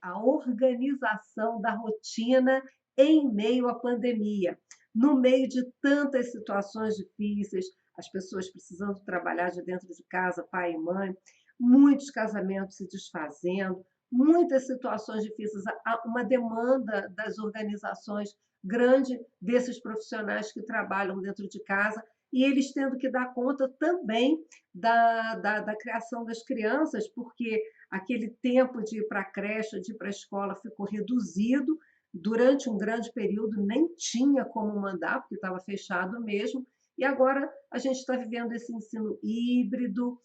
a organização da rotina em meio à pandemia, no meio de tantas situações difíceis, as pessoas precisando trabalhar de dentro de casa, pai e mãe, muitos casamentos se desfazendo, muitas situações difíceis, há uma demanda das organizações grande desses profissionais que trabalham dentro de casa e eles tendo que dar conta também da criação das crianças, porque aquele tempo de ir para a creche, de ir para a escola ficou reduzido, durante um grande período nem tinha como mandar, porque estava fechado mesmo, e agora a gente está vivendo esse ensino híbrido,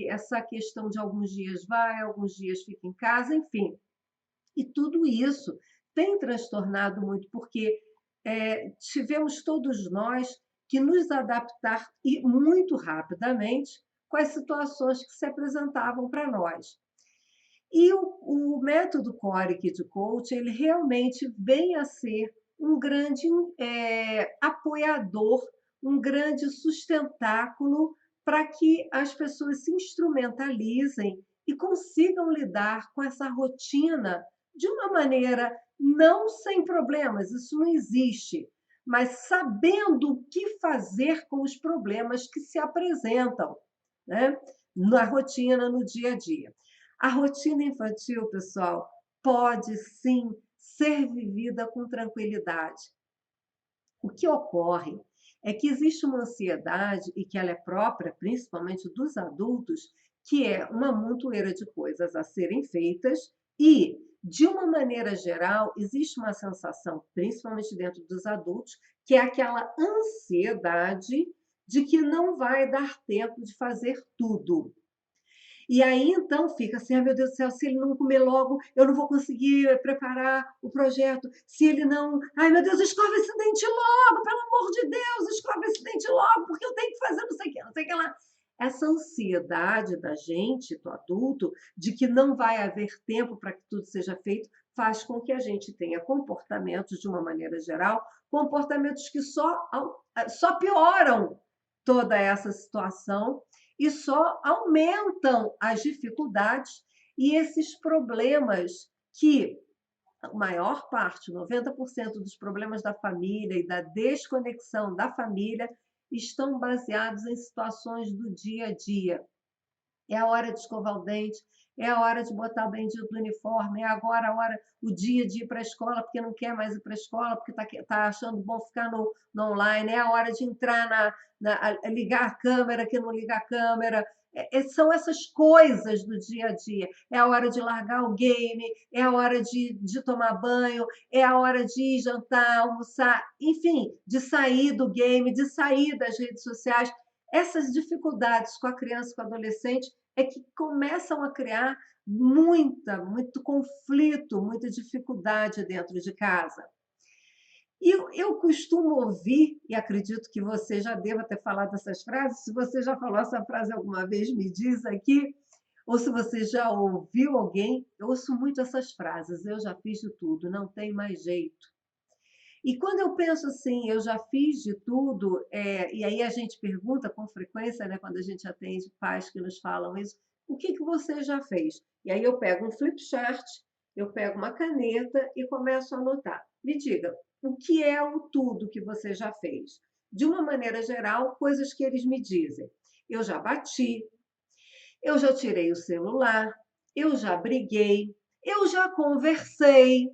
essa questão de alguns dias vai, alguns dias fica em casa, enfim. E tudo isso tem transtornado muito, porque tivemos todos nós que nos adaptar e muito rapidamente com as situações que se apresentavam para nós. E o método Core Kid Coach, ele realmente vem a ser um grande apoiador, um grande sustentáculo para que as pessoas se instrumentalizem e consigam lidar com essa rotina de uma maneira não sem problemas, isso não existe, mas sabendo o que fazer com os problemas que se apresentam, né? Na rotina, no dia a dia. A rotina infantil, pessoal, pode sim ser vivida com tranquilidade. O que ocorre é que existe uma ansiedade, e que ela é própria, principalmente dos adultos, que é uma montoeira de coisas a serem feitas e, de uma maneira geral, existe uma sensação, principalmente dentro dos adultos, que é aquela ansiedade de que não vai dar tempo de fazer tudo. E aí, então, fica assim: ai meu Deus do céu, se ele não comer logo, eu não vou conseguir preparar o projeto. Se ele não. Ai meu Deus, escova esse dente logo, pelo amor de Deus, escova esse dente logo, porque eu tenho que fazer não sei o que, não sei o que lá. Essa ansiedade da gente, do adulto, de que não vai haver tempo para que tudo seja feito, faz com que a gente tenha comportamentos, de uma maneira geral, comportamentos que só pioram toda essa situação e só aumentam as dificuldades e esses problemas que a maior parte, 90% dos problemas da família e da desconexão da família estão baseados em situações do dia a dia. É a hora de escovar o dente, é a hora de botar o bendito do uniforme, é agora a hora, o dia de ir para a escola, porque não quer mais ir para a escola, porque tá achando bom ficar no online, é a hora de entrar ligar a câmera, que não liga a câmera. São essas coisas do dia a dia. É a hora de largar o game, é a hora de tomar banho, é a hora de ir jantar, almoçar, enfim, de sair do game, de sair das redes sociais. Essas dificuldades com a criança e com o adolescente é que começam a criar muito conflito, muita dificuldade dentro de casa. E eu costumo ouvir, e acredito que você já deva ter falado essas frases, se você já falou essa frase alguma vez, me diz aqui, ou se você já ouviu alguém, eu ouço muito essas frases: eu já fiz de tudo, não tem mais jeito. E quando eu penso assim, eu já fiz de tudo, e aí a gente pergunta com frequência, né, quando a gente atende pais que nos falam isso, o que que você já fez? E aí eu pego um flip chart, eu pego uma caneta e começo a anotar. Me diga, o que é o tudo que você já fez? De uma maneira geral, coisas que eles me dizem. Eu já bati, eu já tirei o celular, eu já briguei, eu já conversei,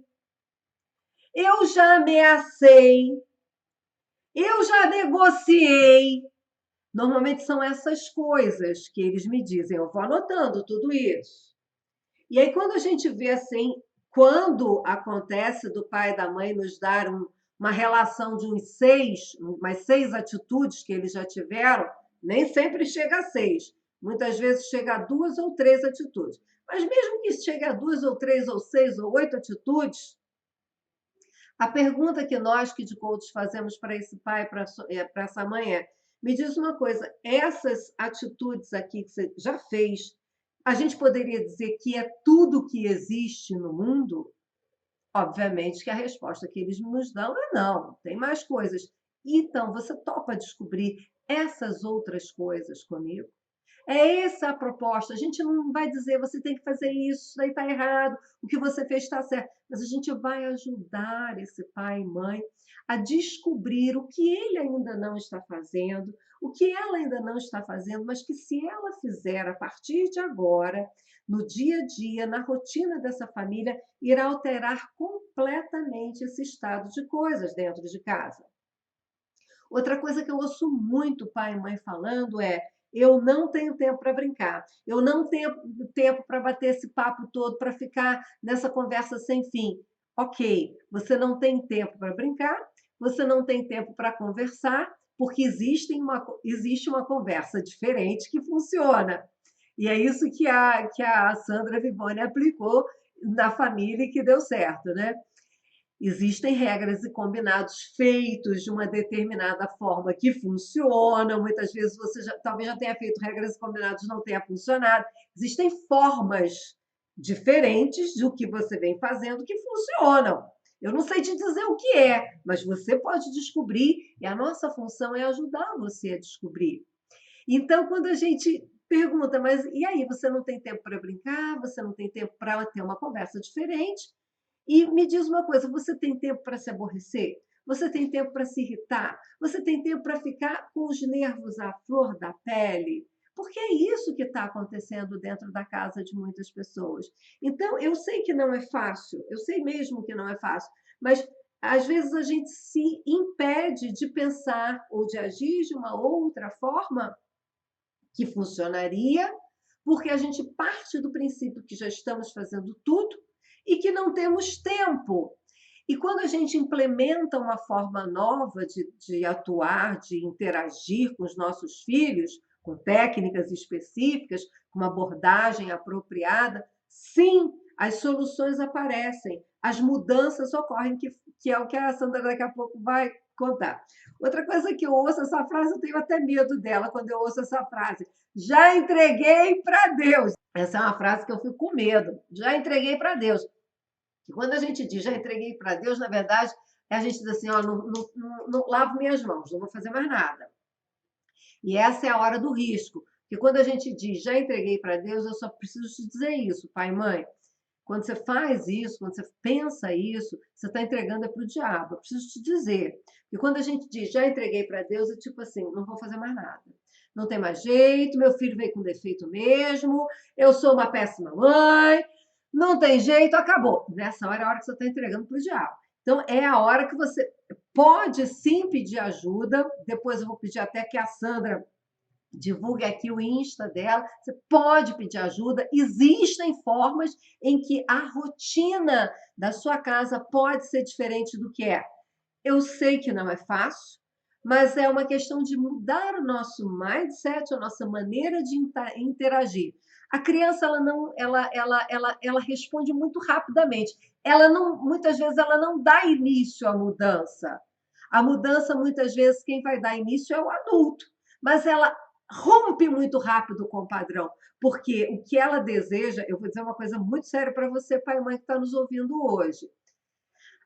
eu já ameacei, eu já negociei. Normalmente são essas coisas que eles me dizem. Eu vou anotando tudo isso. E aí, quando a gente vê assim, quando acontece do pai e da mãe nos dar uma relação de umas 6 atitudes que eles já tiveram, nem sempre chega a 6. Muitas vezes chega a 2 ou 3 atitudes. Mas mesmo que chegue a 2 ou 3 ou 6 ou 8 atitudes, a pergunta que nós, que de coaches, fazemos para esse pai, para essa mãe é: me diz uma coisa, essas atitudes aqui que você já fez, a gente poderia dizer que é tudo que existe no mundo? Obviamente que a resposta que eles nos dão é não, tem mais coisas. Então, você topa descobrir essas outras coisas comigo? É essa a proposta. A gente não vai dizer, você tem que fazer isso daí está errado, o que você fez está certo. Mas a gente vai ajudar esse pai e mãe a descobrir o que ele ainda não está fazendo, o que ela ainda não está fazendo, mas que se ela fizer a partir de agora, no dia a dia, na rotina dessa família, irá alterar completamente esse estado de coisas dentro de casa. Outra coisa que eu ouço muito pai e mãe falando é: eu não tenho tempo para brincar, eu não tenho tempo para bater esse papo todo, para ficar nessa conversa sem fim. Ok, você não tem tempo para brincar, você não tem tempo para conversar, porque existe uma conversa diferente que funciona. E é isso que a Sandra Vivone aplicou na família e que deu certo, né? Existem regras e combinados feitos de uma determinada forma que funcionam. Muitas vezes você talvez já tenha feito regras e combinados não tenha funcionado. Existem formas diferentes do que você vem fazendo que funcionam. Eu não sei te dizer o que é, mas você pode descobrir e a nossa função é ajudar você a descobrir. Então, quando a gente pergunta, mas e aí, você não tem tempo para brincar? Você não tem tempo para ter uma conversa diferente? E me diz uma coisa, você tem tempo para se aborrecer? Você tem tempo para se irritar? Você tem tempo para ficar com os nervos à flor da pele? Porque é isso que está acontecendo dentro da casa de muitas pessoas. Então, eu sei que não é fácil, eu sei mesmo que não é fácil, mas às vezes a gente se impede de pensar ou de agir de uma outra forma que funcionaria, porque a gente parte do princípio que já estamos fazendo tudo e que não temos tempo. E quando a gente implementa uma forma nova de atuar, de interagir com os nossos filhos, com técnicas específicas, com uma abordagem apropriada, sim, as soluções aparecem, as mudanças ocorrem, que é o que a Sandra daqui a pouco vai contar. Outra coisa que eu ouço, essa frase, eu tenho até medo dela quando eu ouço essa frase. Já entreguei para Deus. Essa é uma frase que eu fico com medo. Já entreguei para Deus. E quando a gente diz já entreguei para Deus, na verdade, a gente diz assim: ó, não lavo minhas mãos, não vou fazer mais nada. E essa é a hora do risco. Porque quando a gente diz já entreguei para Deus, eu só preciso te dizer isso, pai e mãe. Quando você faz isso, quando você pensa isso, você está entregando para o diabo. Eu preciso te dizer. E quando a gente diz já entreguei para Deus, é tipo assim: não vou fazer mais nada. Não tem mais jeito, meu filho veio com defeito mesmo, eu sou uma péssima mãe, não tem jeito, acabou. Nessa hora é a hora que você está entregando para o diabo. Então, é a hora que você pode sim pedir ajuda. Depois eu vou pedir até que a Sandra divulgue aqui o Insta dela. Você pode pedir ajuda. Existem formas em que a rotina da sua casa pode ser diferente do que é. Eu sei que não é fácil, mas é uma questão de mudar o nosso mindset, a nossa maneira de interagir. A criança ela responde muito rapidamente. Ela não, muitas vezes ela não dá início à mudança. A mudança muitas vezes quem vai dar início é o adulto, mas ela rompe muito rápido com o padrão, porque o que ela deseja, eu vou dizer uma coisa muito séria para você, pai e mãe que está nos ouvindo hoje.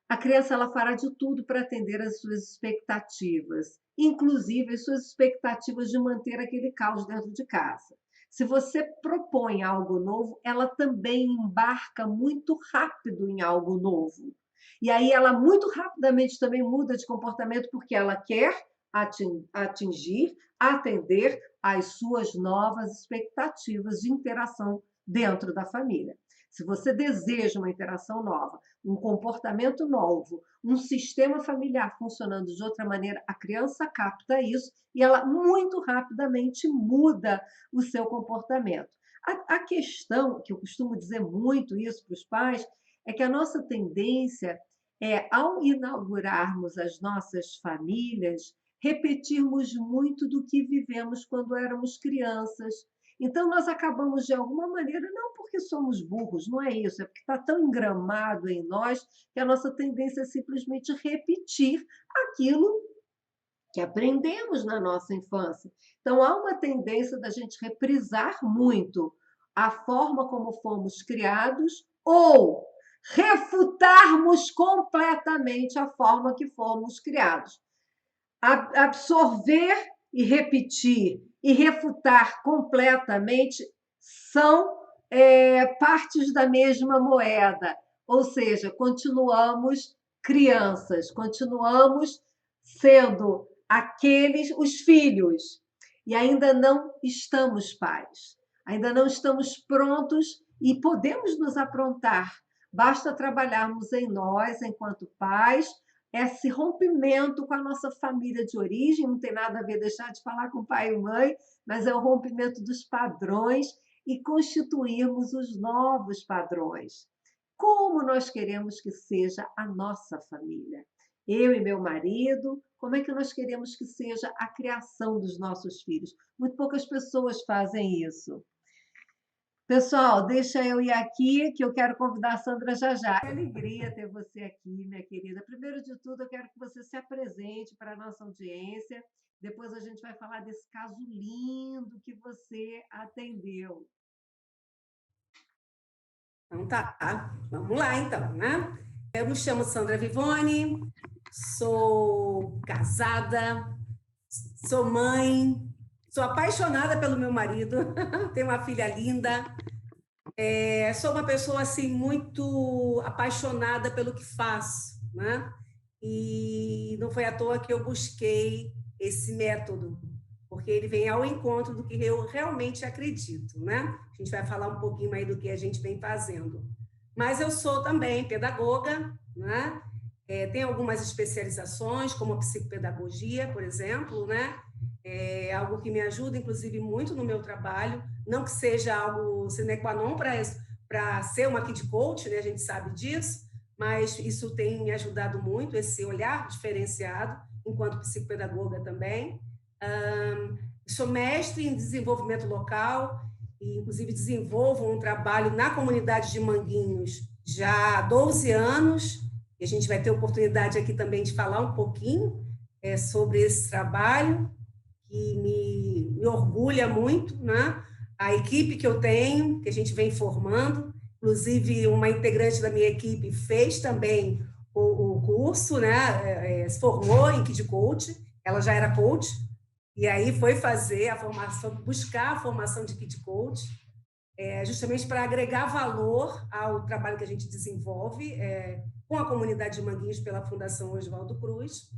A criança ela fará de tudo para atender às suas expectativas, inclusive as suas expectativas de manter aquele caos dentro de casa. Se você propõe algo novo, ela também embarca muito rápido em algo novo. E aí ela muito rapidamente também muda de comportamento porque ela quer atingir, atender às suas novas expectativas de interação dentro da família. Se você deseja uma interação nova, um comportamento novo, um sistema familiar funcionando de outra maneira, a criança capta isso e ela muito rapidamente muda o seu comportamento. A questão, que eu costumo dizer muito isso para os pais, é que a nossa tendência é, ao inaugurarmos as nossas famílias, repetirmos muito do que vivemos quando éramos crianças. Então, nós acabamos, de alguma maneira, não porque somos burros, não é isso, é porque está tão engramado em nós que a nossa tendência é simplesmente repetir aquilo que aprendemos na nossa infância. Então, há uma tendência da gente reprisar muito a forma como fomos criados ou refutarmos completamente a forma que fomos criados. Absorver e repetir e refutar completamente são partes da mesma moeda, ou seja, continuamos crianças, continuamos sendo aqueles, os filhos, e ainda não estamos pais, ainda não estamos prontos e podemos nos aprontar. Basta trabalharmos em nós, enquanto pais, esse rompimento com a nossa família de origem, não tem nada a ver deixar de falar com pai e mãe, mas é o rompimento dos padrões e constituirmos os novos padrões. Como nós queremos que seja a nossa família? Eu e meu marido, como é que nós queremos que seja a criação dos nossos filhos? Muito poucas pessoas fazem isso. Pessoal, deixa eu ir aqui, que eu quero convidar a Sandra já já. Que alegria ter você aqui, minha querida. Primeiro de tudo, eu quero que você se apresente para a nossa audiência. Depois a gente vai falar desse caso lindo que você atendeu. Então tá, vamos lá então, né? Eu me chamo Sandra Vivone, sou casada, sou mãe, sou apaixonada pelo meu marido, tenho uma filha linda, sou uma pessoa assim muito apaixonada pelo que faço, né? E não foi à toa que eu busquei esse método, porque ele vem ao encontro do que eu realmente acredito, né? A gente vai falar um pouquinho aí do que a gente vem fazendo. Mas eu sou também pedagoga, né? Tenho algumas especializações, como a psicopedagogia, por exemplo, né? É algo que me ajuda, inclusive, muito no meu trabalho, não que seja algo sine qua non para ser uma kid coach, né? A gente sabe disso, mas isso tem me ajudado muito, esse olhar diferenciado, enquanto psicopedagoga também. Sou mestre em desenvolvimento local, e inclusive desenvolvo um trabalho na comunidade de Manguinhos já há 12 anos, e a gente vai ter oportunidade aqui também de falar um pouquinho sobre esse trabalho, que me orgulha muito, né? A equipe que eu tenho, que a gente vem formando, inclusive uma integrante da minha equipe fez também o curso, né? Se formou em Kid Coach, ela já era coach, e aí foi fazer a formação, buscar a formação de Kid Coach, justamente para agregar valor ao trabalho que a gente desenvolve com a comunidade de Manguinhos pela Fundação Oswaldo Cruz.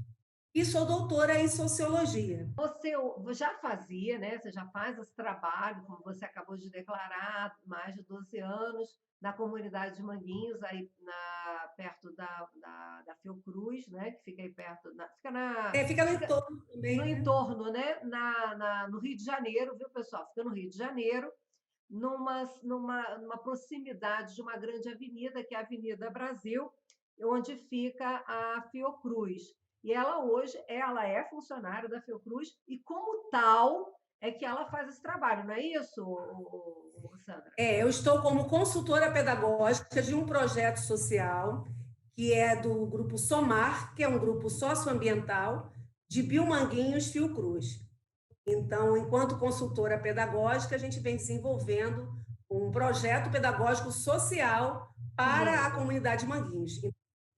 E sou doutora em sociologia. Você já fazia, né? Você já faz esse trabalho, como você acabou de declarar, mais de 12 anos, na comunidade de Manguinhos, aí perto da Fiocruz, né? Que fica aí perto. Fica no entorno também. No entorno, né? No Rio de Janeiro, viu, pessoal? Fica no Rio de Janeiro, numa proximidade de uma grande avenida, que é a Avenida Brasil, onde fica a Fiocruz. E ela hoje é funcionária da Fiocruz e, como tal, é que ela faz esse trabalho, não é isso, Sandra? Eu estou como consultora pedagógica de um projeto social que é do grupo SOMAR, que é um grupo socioambiental de Biomanguinhos Fiocruz. Então, enquanto consultora pedagógica, a gente vem desenvolvendo um projeto pedagógico social para a comunidade de Manguinhos.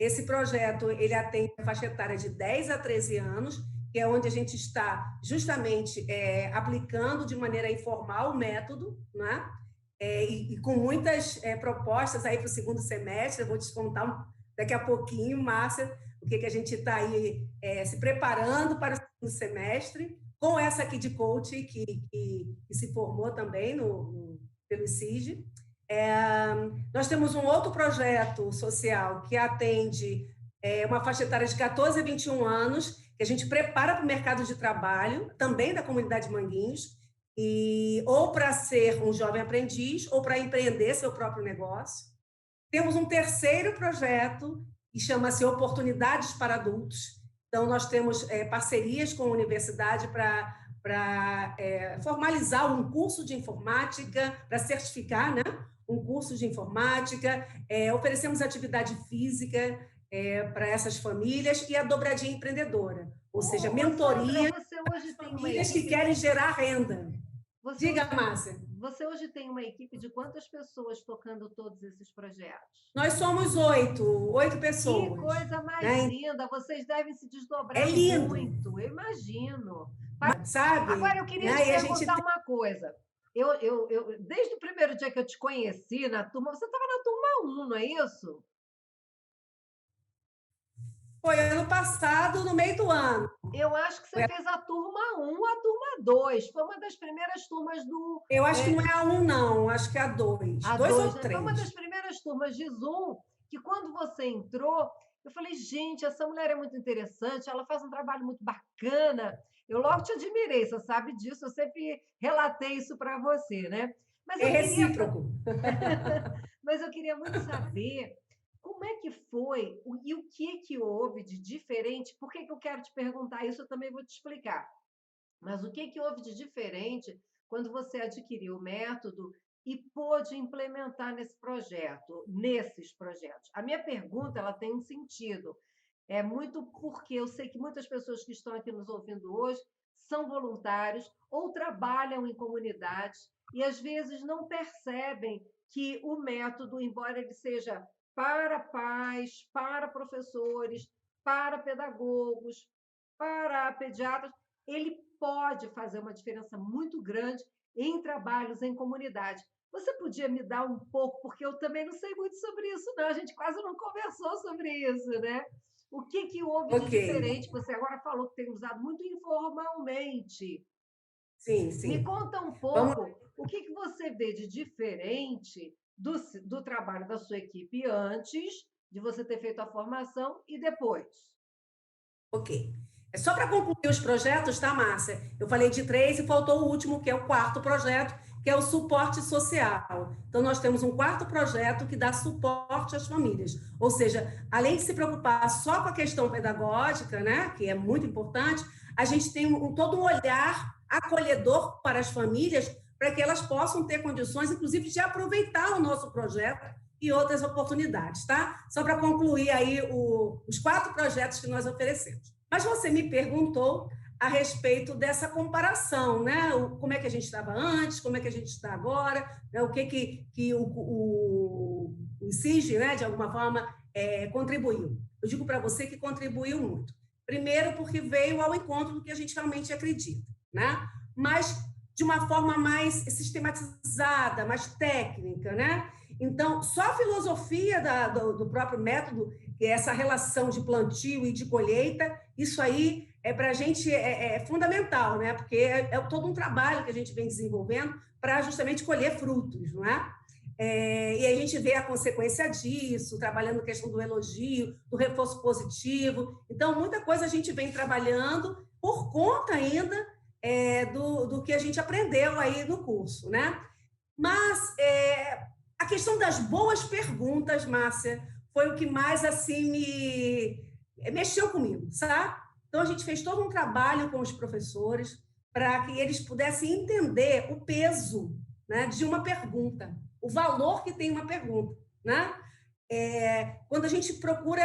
Esse projeto ele atende a faixa etária de 10 a 13 anos, que é onde a gente está justamente aplicando de maneira informal o método, né? E com muitas propostas aí para o segundo semestre. Eu vou te contar daqui a pouquinho, Márcia, o que a gente está aí se preparando para o segundo semestre, com essa aqui de coach que se formou também pelo CIG. Nós temos um outro projeto social que atende uma faixa etária de 14 a 21 anos, que a gente prepara para o mercado de trabalho, também da comunidade Manguinhos, ou para ser um jovem aprendiz, ou para empreender seu próprio negócio. Temos um terceiro projeto, que chama-se Oportunidades para Adultos. Então, nós temos parcerias com a universidade para formalizar um curso de informática, para certificar, né? Um curso de informática, oferecemos atividade física para essas famílias e a dobradinha empreendedora, ou seja, mentoria Sandra, você hoje para famílias que querem gerar renda. Você Diga, hoje, Márcia. você hoje tem uma equipe de quantas pessoas tocando todos esses projetos? Nós somos oito Que pessoas, coisa mais né? linda! Vocês devem se É desdobrar lindo, muito, eu imagino. Agora, sabe? eu queria te Né? E a gente perguntar uma coisa. Desde o primeiro dia que eu te conheci na turma, você estava na turma 1, não é isso? foi ano passado, no meio do ano. Eu acho que você fez a turma 1, a turma 2. Foi uma das primeiras turmas do. Eu acho que não é a um, não, acho que é a dois. A Dois 2, ou né? Foi uma das três. primeiras turmas de Zoom que, quando você entrou, eu falei, gente, essa mulher é muito interessante, ela faz um trabalho muito bacana. Eu logo te admirei, você sabe disso, eu sempre relatei isso para você, né? Mas É eu queria, recíproco. mas eu queria muito saber como é que foi e o que houve de diferente. Por que eu quero te perguntar isso? Eu também vou te explicar. Mas o que houve de diferente quando você adquiriu o método e pôde implementar nesses projetos? A minha pergunta, ela tem um sentido. É muito porque eu sei que muitas pessoas que estão aqui nos ouvindo hoje são voluntários ou trabalham em comunidades e às vezes não percebem que o método, embora ele seja para pais, para professores, para pedagogos, para pediatras, ele pode fazer uma diferença muito grande em trabalhos em comunidade. Você podia me dar um pouco, porque eu também não sei muito sobre isso, não. A gente quase não conversou sobre isso, né? O que houve de Ok. diferente? Você agora falou que tem usado muito informalmente. Sim, Me sim. conta um Vamos. pouco o que você vê de diferente do trabalho da sua equipe antes de você ter feito a formação e depois. Ok. É só para concluir os projetos, tá, Márcia? Eu falei de três e faltou o último, que é o quarto projeto, que é o suporte social. Então, nós temos um quarto projeto que dá suporte às famílias. Ou seja, além de se preocupar só com a questão pedagógica, né, que é muito importante, a gente tem todo um olhar acolhedor para as famílias, para que elas possam ter condições, inclusive, de aproveitar o nosso projeto e outras oportunidades, tá? Só para concluir aí os quatro projetos que nós oferecemos. Mas você me perguntou a respeito dessa comparação, né? Como é que a gente estava antes, como é que a gente está agora, né? O que o SIG, né, de alguma forma, contribuiu. Eu digo para você que contribuiu muito. Primeiro, porque veio ao encontro do que a gente realmente acredita, né? Mas de uma forma mais sistematizada, mais técnica, né? Então, só a filosofia do próprio método, que é essa relação de plantio e de colheita, isso aí para a gente é fundamental, né? Porque é todo um trabalho que a gente vem desenvolvendo para justamente colher frutos, não é? E a gente vê a consequência disso, trabalhando a questão do elogio, do reforço positivo. Então, muita coisa a gente vem trabalhando por conta ainda do que a gente aprendeu aí no curso, né? Mas a questão das boas perguntas, Márcia, foi o que mais assim me mexeu comigo, sabe? Então a gente fez todo um trabalho com os professores para que eles pudessem entender o peso, né, de uma pergunta, o valor que tem uma pergunta, né? Quando a gente procura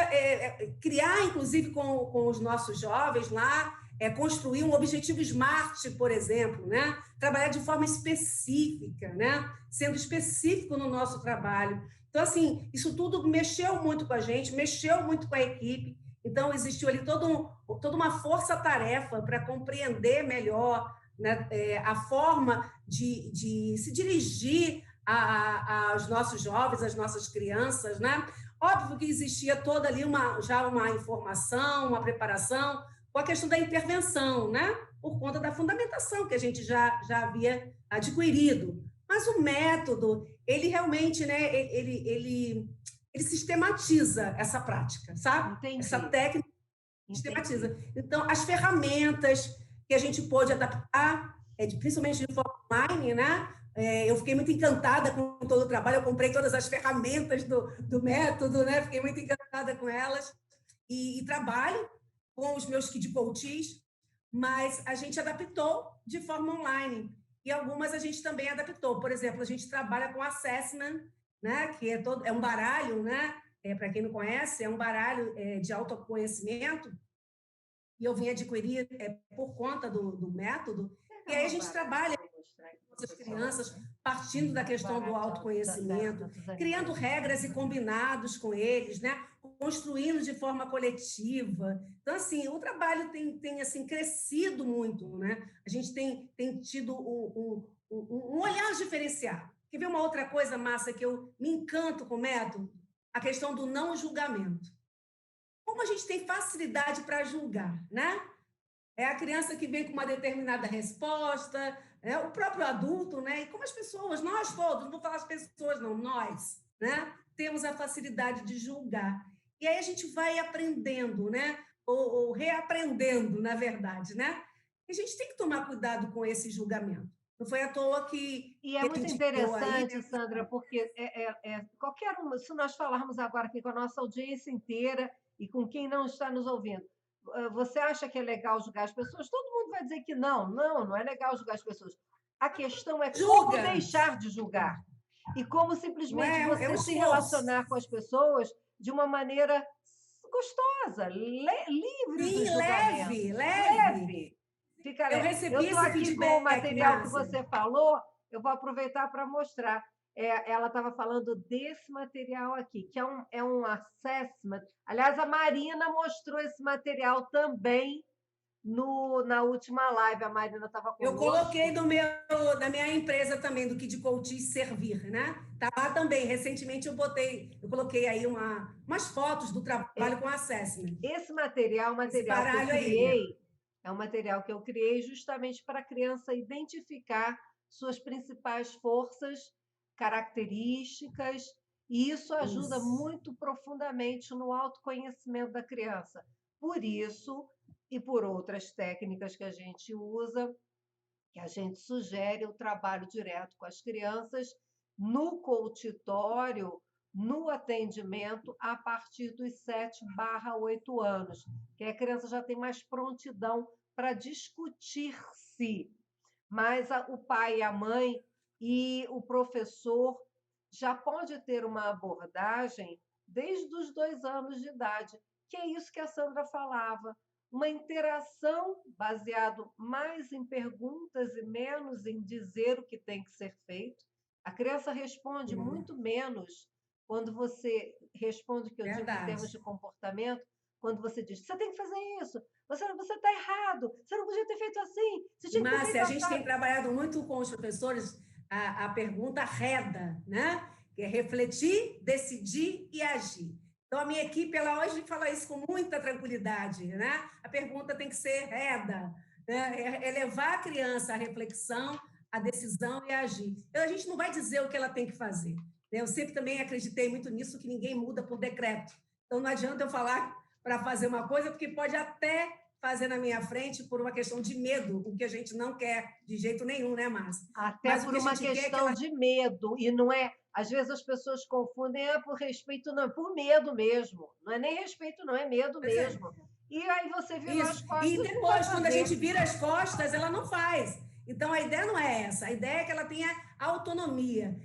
criar, inclusive com os nossos jovens lá, construir um objetivo SMART, por exemplo, né? Trabalhar de forma específica, né? Sendo específico no nosso trabalho. Então, assim, isso tudo mexeu muito com a gente, mexeu muito com a equipe. Então, existiu ali toda uma força-tarefa para compreender melhor, né, a forma de se dirigir aos nossos jovens, às nossas crianças, né? Óbvio que existia toda ali já uma informação, uma preparação, com a questão da intervenção, né? Por conta da fundamentação que a gente já havia adquirido. Mas o método, ele realmente, né, ele sistematiza essa prática, sabe? Essa Entendi, técnica entendi. sistematiza. Então, as ferramentas que a gente pôde adaptar, principalmente de forma online, né? Eu fiquei muito encantada com todo o trabalho, eu comprei todas as ferramentas do método, né? Fiquei muito encantada com elas e trabalho com os meus kid coaches, mas a gente adaptou de forma online e algumas a gente também adaptou. Por exemplo, a gente trabalha com assessment, né? Que é um baralho, né? Para quem não conhece, é um baralho de autoconhecimento e eu vim adquirir por conta do método. E Pegar aí a uma gente baralho para trabalha me mostrar. As crianças, partindo da questão do autoconhecimento, criando regras e combinados com eles, né? Construindo de forma coletiva. Então, assim, o trabalho tem assim, crescido muito, né? A gente tem tido um olhar diferenciado. Quer ver uma outra coisa, Márcia, que eu me encanto com o método? A questão do não julgamento. Como a gente tem facilidade para julgar, né? É a criança que vem com uma determinada resposta, é o próprio adulto, né? E como as pessoas, nós todos, não vou falar as pessoas, não, nós, né? Temos a facilidade de julgar. E aí a gente vai aprendendo, né? Ou reaprendendo, na verdade, né? E a gente tem que tomar cuidado com esse julgamento. Não foi à toa que E é a muito gente deu aí, interessante, Sandra, porque qualquer uma, se nós falarmos agora aqui com a nossa audiência inteira e com quem não está nos ouvindo, você acha que é legal julgar as pessoas? Todo mundo vai dizer que não é legal julgar as pessoas. A questão é como julga, deixar de julgar e como não simplesmente é? É um você se esforço. relacionar com as pessoas de uma maneira gostosa, livre do Sim, julgamento. leve, leve. Leve. Fica Eu leve. Eu recebi estou esse aqui com o feedback, material que Márcia. você falou, eu vou aproveitar para mostrar. Ela estava falando desse material aqui, que é um assessment. Aliás, a Marina mostrou esse material também na última live. A Marina estava Eu conosco. coloquei da minha empresa também, do Kid Coach Servir, né? Tá lá também. Recentemente eu coloquei aí umas fotos do trabalho com assessment. Esse material, Esse que eu baralho criei, aí. é um material que eu criei justamente para a criança identificar suas principais forças, características, e isso ajuda muito profundamente no autoconhecimento da criança. Por isso, e por outras técnicas que a gente usa, que a gente sugere o trabalho direto com as crianças no consultório, no atendimento, a partir dos 7/8 anos, que a criança já tem mais prontidão para discutir-se, mas o pai, a mãe e o professor já pode ter uma abordagem desde os 2 anos de idade, que é isso que a Sandra falava, uma interação baseado mais em perguntas e menos em dizer o que tem que ser feito. A criança responde muito menos quando você responde o que eu digo em termos de comportamento, quando você diz, você tem que fazer isso, você está errado, você não podia ter feito assim, você tinha que ter feito Márcia, a gente assim. tem trabalhado muito com os professores a pergunta REDA, né? Que é refletir, decidir e agir. Então, a minha equipe, ela hoje fala isso com muita tranquilidade, né? A pergunta tem que ser REDA, né? É levar a criança à reflexão, à decisão e a agir. Então, a gente não vai dizer o que ela tem que fazer. Né? Eu sempre também acreditei muito nisso, que ninguém muda por decreto. Então, não adianta eu falar para fazer uma coisa, porque pode até fazer na minha frente por uma questão de medo, o que a gente não quer de jeito nenhum, né, Márcia? Até Mas por uma questão de medo, e não é. Às vezes as pessoas confundem, por respeito, não, é por medo mesmo. Não é nem respeito, não, é medo mesmo. E aí você vira as costas. E depois, quando a gente vira as costas, ela não faz. Então, a ideia não é essa. A ideia é que ela tenha autonomia.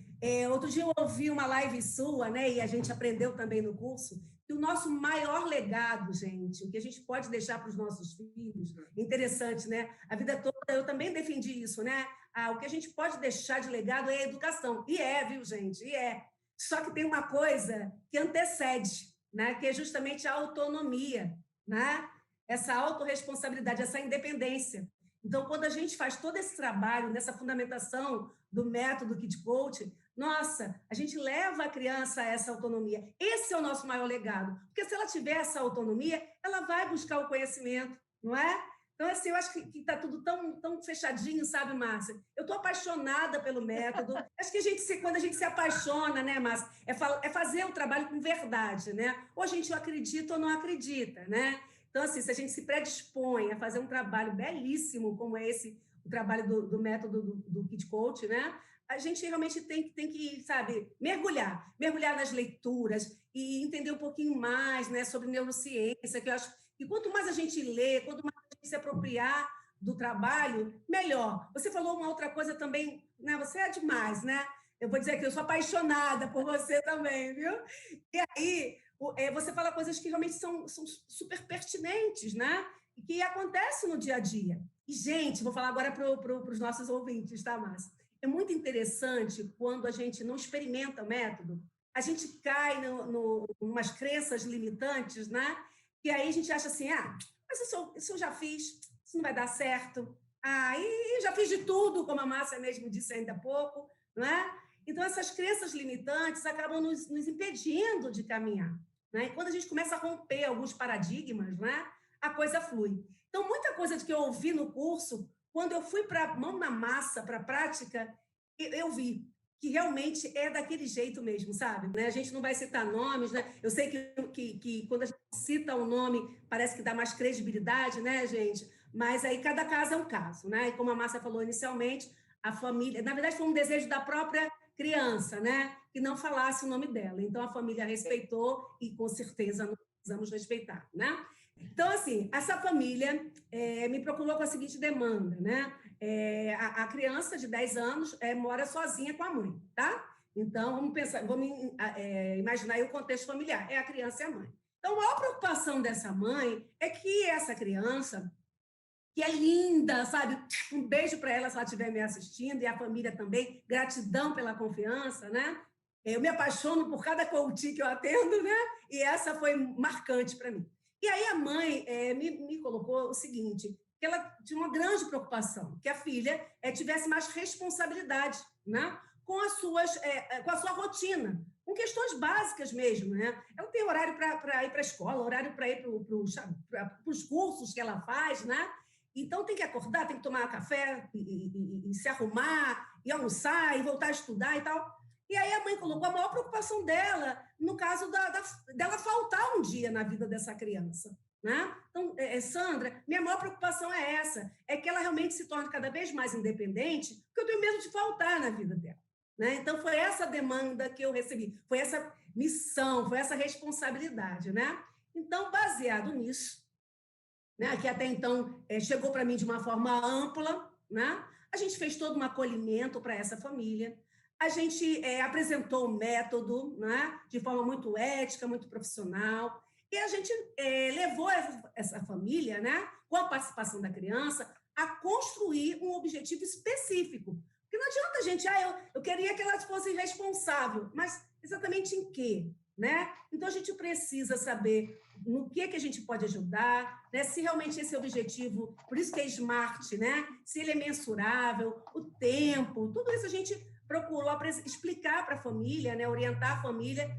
Outro dia eu ouvi uma live sua, né? E a gente aprendeu também no curso, que o nosso maior legado, gente, o que a gente pode deixar para os nossos filhos, interessante, né? A vida toda eu também defendi isso, né? O que a gente pode deixar de legado é a educação. E viu, gente? E é. Só que tem uma coisa que antecede, né? Que é justamente a autonomia, né? Essa autorresponsabilidade, essa independência. Então, quando a gente faz todo esse trabalho nessa fundamentação do método Kid Coach, nossa, a gente leva a criança a essa autonomia. Esse é o nosso maior legado. Porque se ela tiver essa autonomia, ela vai buscar o conhecimento, não é? Então, assim, eu acho que está tudo tão fechadinho, sabe, Márcia? Eu estou apaixonada pelo método. Acho que quando a gente se apaixona, né, Márcia, é fazer o trabalho com verdade, né? Ou a gente acredita ou não acredita, né? Então, assim, se a gente se predispõe a fazer um trabalho belíssimo, como é esse, o trabalho do método do Kid Coach, né? A gente realmente tem que, sabe, mergulhar nas leituras e entender um pouquinho mais, né, sobre neurociência, que eu acho que quanto mais a gente lê, quanto mais a gente se apropriar do trabalho, melhor. Você falou uma outra coisa também, né? Você é demais, né? Eu vou dizer que eu sou apaixonada por você também, viu? E aí, você fala coisas que realmente são super pertinentes, né? E que acontecem no dia a dia. E, gente, vou falar agora para os nossos ouvintes, tá, Márcia? É muito interessante quando a gente não experimenta o método, a gente cai umas crenças limitantes, né? E aí a gente acha assim, mas isso eu já fiz, isso não vai dar certo. E eu já fiz de tudo, como a Márcia mesmo disse ainda há pouco, não é? Então, essas crenças limitantes acabam nos impedindo de caminhar. Né? E quando a gente começa a romper alguns paradigmas, né, a coisa flui. Então, muita coisa que eu ouvi no curso, quando eu fui para a mão na massa, para a prática, eu vi que realmente é daquele jeito mesmo, sabe? Né? A gente não vai citar nomes, né? Eu sei que quando a gente cita um nome, parece que dá mais credibilidade, né, gente? Mas aí cada caso é um caso, né? E como a Márcia falou inicialmente, a família, na verdade, foi um desejo da própria criança, né? Que não falasse o nome dela. Então, a família respeitou e, com certeza, nós precisamos respeitar, né? Então, assim, essa família me procurou com a seguinte demanda, né? A criança de 10 anos mora sozinha com a mãe, tá? Então, vamos imaginar aí o contexto familiar. É a criança e a mãe. Então, a maior preocupação dessa mãe é que essa criança, que é linda, sabe? Um beijo para ela se ela estiver me assistindo, e a família também. Gratidão pela confiança, né? Eu me apaixono por cada coach que eu atendo, né? E essa foi marcante para mim. E aí a mãe me colocou o seguinte, que ela tinha uma grande preocupação, que a filha tivesse mais responsabilidade, né? Com com a sua rotina, com questões básicas mesmo, né? Ela tem horário para ir para a escola, horário para ir para os cursos que ela faz, né? Então, tem que acordar, tem que tomar café e se arrumar, e almoçar, e voltar a estudar e tal. E aí a mãe colocou a maior preocupação dela no caso dela faltar um dia na vida dessa criança. Né? Então, Sandra, minha maior preocupação é essa, é que ela realmente se torne cada vez mais independente, porque eu tenho medo de faltar na vida dela. Né? Então, foi essa demanda que eu recebi, foi essa missão, foi essa responsabilidade. Né? Então, baseado nisso, né, que até então chegou para mim de uma forma ampla, né? A gente fez todo um acolhimento para essa família, a gente apresentou o método, né, de forma muito ética, muito profissional, e a gente levou essa família, né, com a participação da criança, a construir um objetivo específico. Porque não adianta a gente, eu queria que ela fosse responsável, mas exatamente em quê? Né? Então, a gente precisa saber no que a gente pode ajudar, né? Se realmente esse objetivo, por isso que é SMART, né? Se ele é mensurável, o tempo, tudo isso a gente procurou explicar para a família, né? Orientar a família,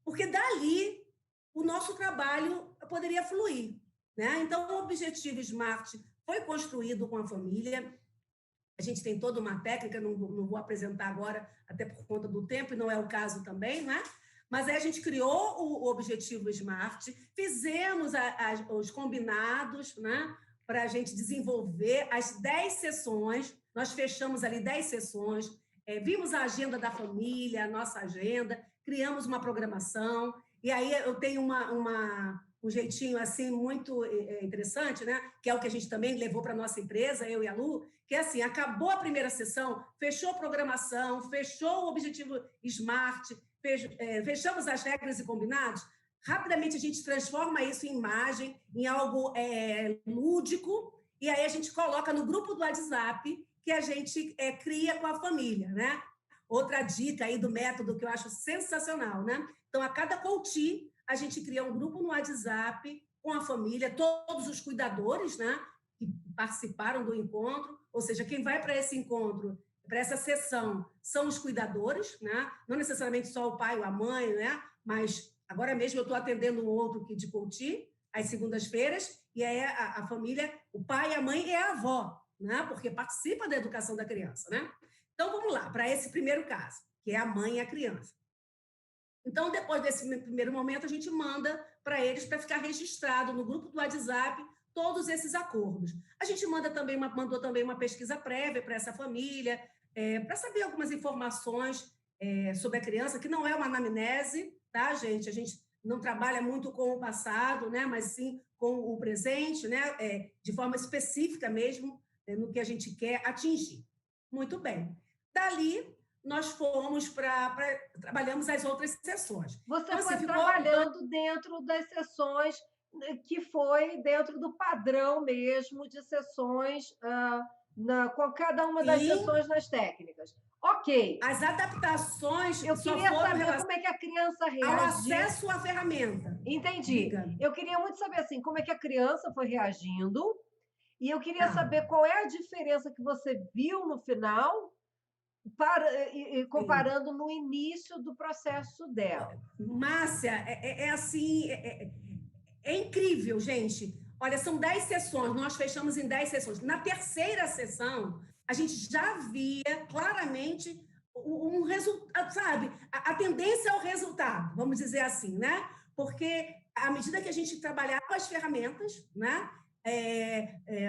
porque dali o nosso trabalho poderia fluir. Né? Então, o objetivo SMART foi construído com a família. A gente tem toda uma técnica, não vou apresentar agora, até por conta do tempo, e não é o caso também, né? Mas aí a gente criou o objetivo SMART, fizemos os combinados, né, para a gente desenvolver as 10 sessões, nós fechamos ali 10 sessões, vimos a agenda da família, a nossa agenda, criamos uma programação, e aí eu tenho um jeitinho assim muito interessante, né, que é o que a gente também levou para a nossa empresa, eu e a Lu, que é assim, acabou a primeira sessão, fechou a programação, fechou o objetivo SMART, fechamos as regras e combinados, rapidamente a gente transforma isso em imagem, em algo lúdico, e aí a gente coloca no grupo do WhatsApp que a gente cria com a família, né? Outra dica aí do método que eu acho sensacional, né? Então, a cada coach, a gente cria um grupo no WhatsApp com a família, todos os cuidadores, né? Que participaram do encontro, ou seja, quem vai para esse encontro, para essa sessão, são os cuidadores, né? Não necessariamente só o pai ou a mãe, né? Mas agora mesmo eu estou atendendo um outro aqui de coaching, às segundas-feiras, e aí a família, o pai, a mãe e a avó, né? Porque participa da educação da criança, né? Então, vamos lá, para esse primeiro caso, que é a mãe e a criança. Então, depois desse primeiro momento, a gente manda para eles para ficar registrado no grupo do WhatsApp todos esses acordos. A gente mandou também uma pesquisa prévia para essa família, para saber algumas informações sobre a criança, que não é uma anamnese, tá, gente? A gente não trabalha muito com o passado, né? Mas sim com o presente, né? De forma específica mesmo, no que a gente quer atingir. Muito bem. Dali, nós fomos trabalhamos as outras sessões. Você então, foi assim, trabalhando dentro das sessões que foi dentro do padrão mesmo de sessões, com cada uma das Sim, sessões nas técnicas. Ok, as adaptações eu só queria foram saber como relacionadas é que a criança ao reagiu. acesso à ferramenta. Entendi. Diga. Eu queria muito saber assim, como é que a criança foi reagindo, e eu queria Ah, saber qual é a diferença que você viu no final e sim. comparando no início do processo dela. Márcia, é assim, é incrível, gente. Olha, são 10 sessões, nós fechamos em 10 sessões. Na terceira sessão, a gente já via claramente um resultado, sabe? A tendência ao resultado, vamos dizer assim, né? Porque à medida que a gente trabalhava as ferramentas, né?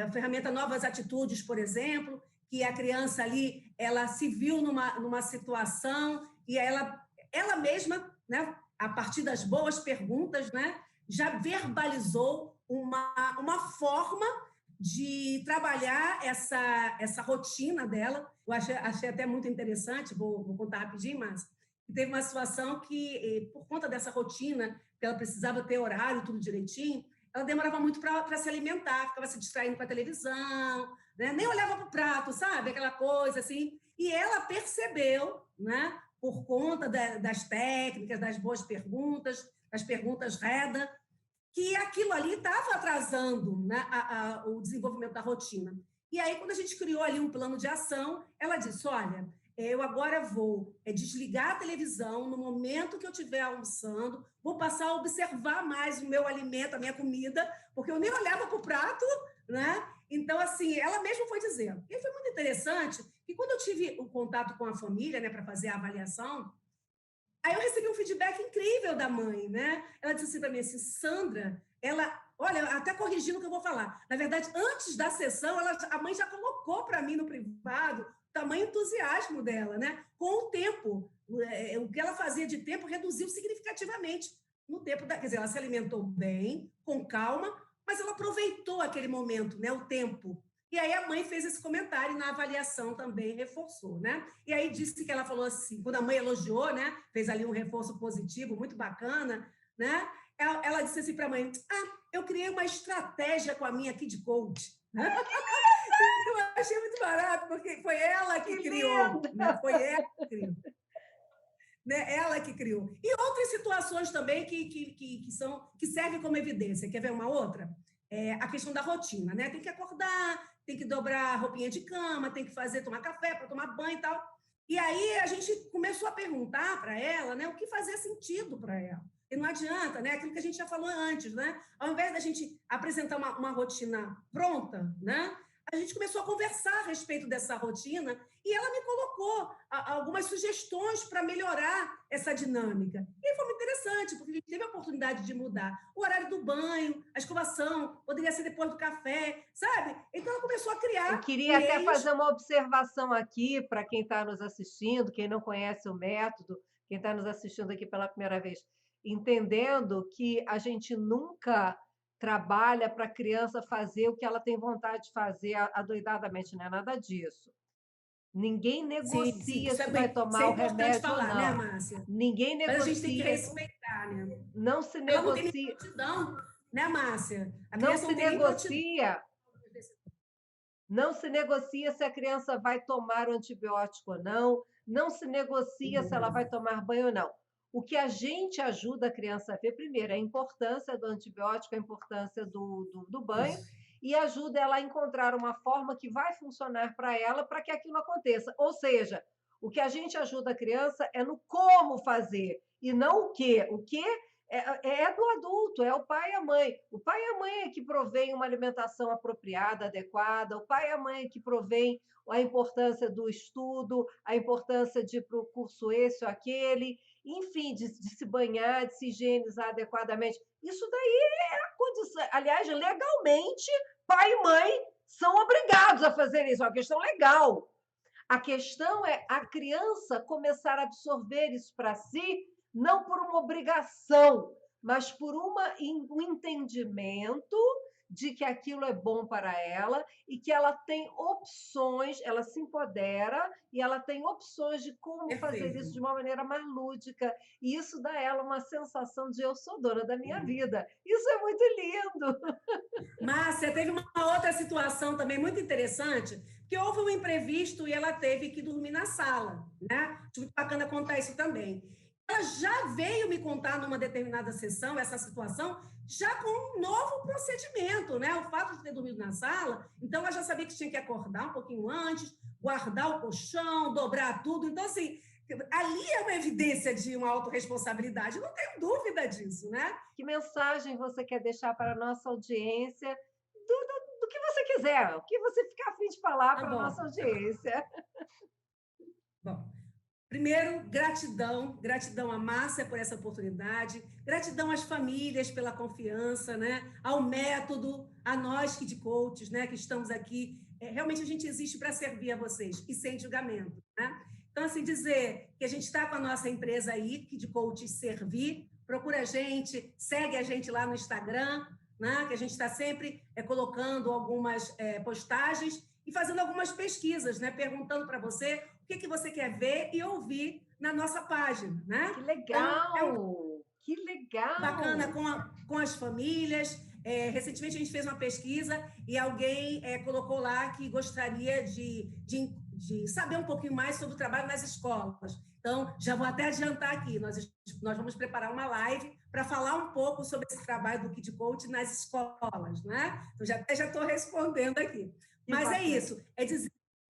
A ferramenta Novas Atitudes, por exemplo, que a criança ali, ela se viu numa situação e ela mesma, né? A partir das boas perguntas, né? Já verbalizou uma forma de trabalhar essa rotina dela. Eu achei até muito interessante, vou contar rapidinho, mas teve uma situação que, por conta dessa rotina, que ela precisava ter horário, tudo direitinho, ela demorava muito para se alimentar, ficava se distraindo com a televisão, né? Nem olhava para o prato, sabe? Aquela coisa assim. E ela percebeu, né? Por conta das técnicas, das boas perguntas, das perguntas reda, que aquilo ali estava atrasando, né, o desenvolvimento da rotina. E aí, quando a gente criou ali um plano de ação, ela disse: olha, eu agora vou desligar a televisão no momento que eu estiver almoçando, vou passar a observar mais o meu alimento, a minha comida, porque eu nem olhava para o prato, né? Então, assim, ela mesma foi dizendo. E foi muito interessante que quando eu tive o contato com a família, né, para fazer a avaliação, aí eu recebi um feedback incrível da mãe, né? Ela disse assim para mim, assim, Sandra, olha, até corrigindo o que eu vou falar. Na verdade, antes da sessão, a mãe já colocou para mim no privado o tamanho entusiasmo dela, né? Com o tempo, o que ela fazia de tempo reduziu significativamente no tempo quer dizer, ela se alimentou bem, com calma, mas ela aproveitou aquele momento, né? O tempo. E aí a mãe fez esse comentário e na avaliação também reforçou, né? E aí disse que ela falou assim, quando a mãe elogiou, né? Fez ali um reforço positivo, muito bacana, né? Ela disse assim para a mãe: eu criei uma estratégia com a minha aqui de coach. Né? Eu achei muito barato, porque foi ela Que que criou, né? linda! Foi ela que criou. Né? Ela que criou. E outras situações também que servem como evidência. Quer ver uma outra? A questão da rotina, né? Tem que acordar, tem que dobrar a roupinha de cama, tem que tomar café para tomar banho e tal. E aí a gente começou a perguntar para ela, né, o que fazia sentido para ela. E não adianta, né? Aquilo que a gente já falou antes, né? Ao invés da gente apresentar uma rotina pronta, né? A gente começou a conversar a respeito dessa rotina e ela me colocou algumas sugestões para melhorar essa dinâmica. E foi muito interessante, porque a gente teve a oportunidade de mudar o horário do banho, a escovação, poderia ser depois do café, sabe? Então ela começou a Eu criar queria até fazer meios. uma observação aqui para quem está nos assistindo, quem não conhece o método, quem está nos assistindo aqui pela primeira vez, entendendo que a gente nunca trabalha para a criança fazer o que ela tem vontade de fazer adoidadamente, não é nada disso. Ninguém Sim, sim, negocia isso se vai isso é tomar o importante remédio ou falar, né, não. Márcia? Ninguém Mas a gente tem que negocia, respeitar, né? não se Ela não tem nem negocia, prontidão, né, Márcia? A não criança se não tem nem prontidão. negocia Não se negocia se a criança vai tomar o antibiótico ou não, não se negocia se ela vai tomar banho ou não. O que a gente ajuda a criança a ver, primeiro, é a importância do antibiótico, a importância do banho, Isso. e ajuda ela a encontrar uma forma que vai funcionar para ela para que aquilo aconteça. Ou seja, o que a gente ajuda a criança é no como fazer, e não o quê. O quê é do adulto, é o pai e a mãe. O pai e a mãe é que provém uma alimentação apropriada, adequada, o pai e a mãe é que provém a importância do estudo, a importância de ir para o curso esse ou aquele, enfim, de se banhar, de se higienizar adequadamente. Isso daí é a condição. Aliás, legalmente, pai e mãe são obrigados a fazer isso, é uma questão legal. A questão é a criança começar a absorver isso para si, não por uma obrigação, mas por um entendimento de que aquilo é bom para ela e que ela tem opções, ela se empodera e ela tem opções de como fazer isso Perfeito. de uma maneira mais lúdica. E isso dá a ela uma sensação de eu sou dona da minha vida. Isso é muito lindo. Márcia, teve uma outra situação também muito interessante, que houve um imprevisto e ela teve que dormir na sala, né? Acho muito bacana contar isso também. Ela já veio me contar numa determinada sessão essa situação, já com um novo procedimento, né? O fato de ter dormido na sala, então ela já sabia que tinha que acordar um pouquinho antes, guardar o colchão, dobrar tudo. Então, assim, ali é uma evidência de uma autorresponsabilidade, não tenho dúvida disso, né? Que mensagem você quer deixar para a nossa audiência? Do que você quiser, o que você ficar a fim de falar Tá para a nossa bom. audiência. Bom, primeiro, gratidão, gratidão à Márcia por essa oportunidade, gratidão às famílias pela confiança, né? Ao método, a nós que de coaches, né? Que estamos aqui. Realmente a gente existe para servir a vocês e sem julgamento, né? Então, assim, dizer que a gente está com a nossa empresa aí, que de coaches servir, procura a gente, segue a gente lá no Instagram, né? Que a gente está sempre colocando algumas postagens e fazendo algumas pesquisas, né? Perguntando para você o que você quer ver e ouvir na nossa página, né? Que Então, é um legal! Que bacana legal! com as famílias. Recentemente, a gente fez uma pesquisa e alguém colocou lá que gostaria de saber um pouquinho mais sobre o trabalho nas escolas. Então, já vou até adiantar aqui, nós vamos preparar uma live para falar um pouco sobre esse trabalho do Kid Coach nas escolas, né? Então, já estou respondendo aqui. Que Mas é bacana. isso, é dizer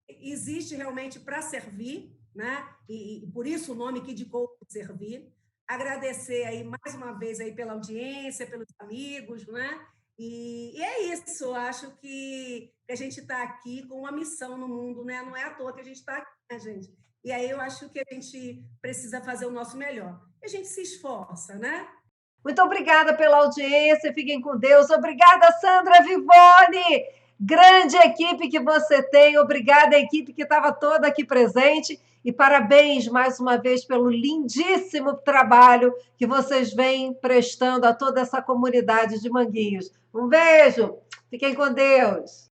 existe realmente para servir, né? E por isso o nome Kid Coach servir. Agradecer aí mais uma vez aí pela audiência, pelos amigos, né? E é isso, acho que a gente está aqui com uma missão no mundo, né? Não é à toa que a gente está aqui, né, gente? E aí eu acho que a gente precisa fazer o nosso melhor. E a gente se esforça, né? Muito obrigada pela audiência, fiquem com Deus. Obrigada, Sandra Vivone! Grande equipe que você tem, obrigada à equipe que estava toda aqui presente e parabéns mais uma vez pelo lindíssimo trabalho que vocês vêm prestando a toda essa comunidade de Manguinhos. Um beijo, fiquem com Deus.